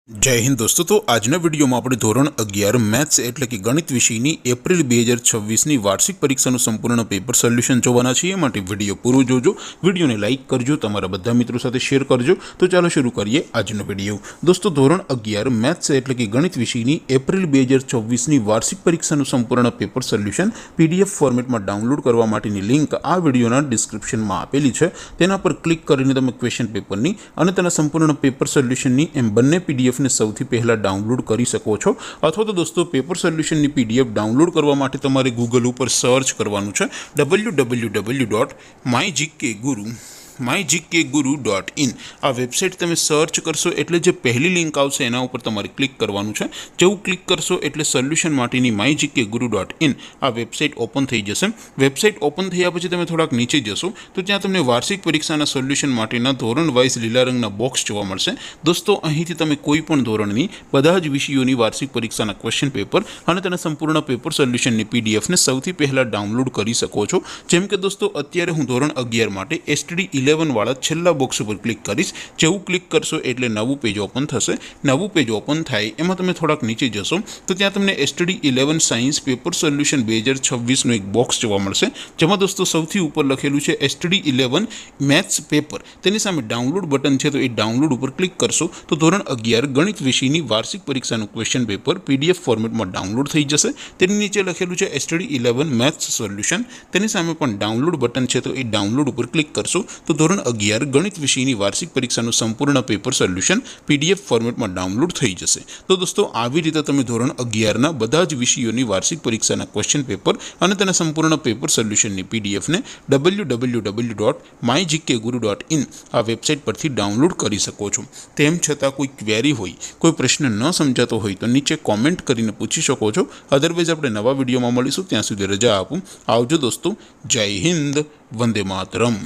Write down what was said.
जय हिंद दोस्तों। तो आजना वीडियो में આપણે ધોરણ 11 મેથ્સ એટલે કે ગણિત વિષયની એપ્રિલ 2026ની વાર્ષિક પરીક્ષાનું સંપૂર્ણ પેપર સોલ્યુશન જોવાના છીએ। માટે વિડિયો પૂરો જોજો, વિડિયોને લાઈક કરજો, તમારા બધા મિત્રો સાથે શેર કરજો। તો ચાલો શરૂ કરીએ આજનો વિડિયો। દોસ્તો ધોરણ 11 મેથ્સ એટલે કે ગણિત વિષયની એપ્રિલ 2026ની વાર્ષિક પરીક્ષાનું સંપૂર્ણ પેપર સોલ્યુશન પીડીએફ ફોર્મેટમાં ડાઉનલોડ કરવા માટેની લિંક આ વિડિયોના ડિસ્ક્રિપ્શનમાં આપેલી છે। તેના પર ક્લિક કરીને તમે ક્વેશ્ચન પેપરની અને તેના સંપૂર્ણ પેપર સોલ્યુશનની એમ બંને પીડીએફ ने સૌથી પહેલા ડાઉનલોડ કરી શકો છો। અથવા તો દોસ્તો પેપર સોલ્યુશનની પીડીએફ ડાઉનલોડ કરવા માટે તમારે ગૂગલ ઉપર સર્ચ કરવાનું છે www.mygkguru.in। આ વેબસાઇટ તમે સર્ચ કરશો એટલે જે પહેલી લિંક આવશે એના ઉપર તમારે ક્લિક કરવાનું છે। જેવું ક્લિક કરશો એટલે સોલ્યુશન માટેની mygkguru.in આ વેબસાઇટ ઓપન થઈ જશે। વેબસાઇટ ઓપન થયા પછી તમે થોડાક નીચે જશો તો ત્યાં તમને વાર્ષિક પરીક્ષાના સોલ્યુશન માટેના ધોરણ વાઇઝ લીલા રંગના બોક્સ જોવા મળશે। દોસ્તો અહીંથી તમે કોઈ પણ ધોરણની બધા જ વિષયોની વાર્ષિક પરીક્ષાના ક્વેશ્ચન પેપર અને તેના સંપૂર્ણ પેપર સોલ્યુશનની પીડીએફને સૌથી પહેલા ડાઉનલોડ કરી શકો છો। જેમ કે દોસ્તો અત્યારે હું ધોરણ 11 માટે STD 11 વાળા છેલ્લા બોક્સ ઉપર ક્લિક કરીશ। જેવું ક્લિક કરશો એટલે નવું પેજ ઓપન થશે। નવું પેજ ઓપન થાય એમાં તમે થોડાક નીચે જશો તો ત્યાં તમને STD 11 સાયન્સ પેપર સોલ્યુશન 2026નું એક બોક્સ જોવા મળશે। જેમાં દોસ્તો સૌથી ઉપર લખેલું છે STD 11 મેથ્સ પેપર। તેની સામે ડાઉનલોડ બટન છે તો એ ડાઉનલોડ ઉપર ક્લિક કરશો તો ધોરણ 11 ગણિત વિષયની વાર્ષિક પરીક્ષાનું ક્વેશ્ચન પેપર પીડીએફ ફોર્મેટમાં ડાઉનલોડ થઈ જશે। તેની નીચે લખેલું છે STD 11 મેથ્સ સોલ્યુશન। તેની સામે પણ ડાઉનલોડ બટન છે તો એ ડાઉનલોડ ઉપર ક્લિક કરશો તો ધોરણ 11 ગણિત વિષયની વાર્ષિક પરીક્ષાનું સંપૂર્ણ પેપર સોલ્યુશન પીડીએફ ફોર્મેટમાં ડાઉનલોડ થઈ જશે। તો દોસ્તો આવી રીતે તમે ધોરણ 11ના બધા જ વિષયોની વાર્ષિક પરીક્ષાના ક્વેશ્ચન પેપર અને તેના સંપૂર્ણ પેપર સોલ્યુશનની પીડીએફને www.mygkguru.in આ વેબસાઇટ પરથી ડાઉનલોડ કરી શકો છો। તેમ છતાં કોઈ ક્વેરી હોય, કોઈ પ્રશ્ન ન સમજાતો હોય તો નીચે કોમેન્ટ કરીને પૂછી શકો છો। અધરવાઇઝ આપણે નવા વિડીયોમાં મળીશું, ત્યાં સુધી રજા આપું। આવજો દોસ્તો। જય હિન્દ, વંદે માતરમ।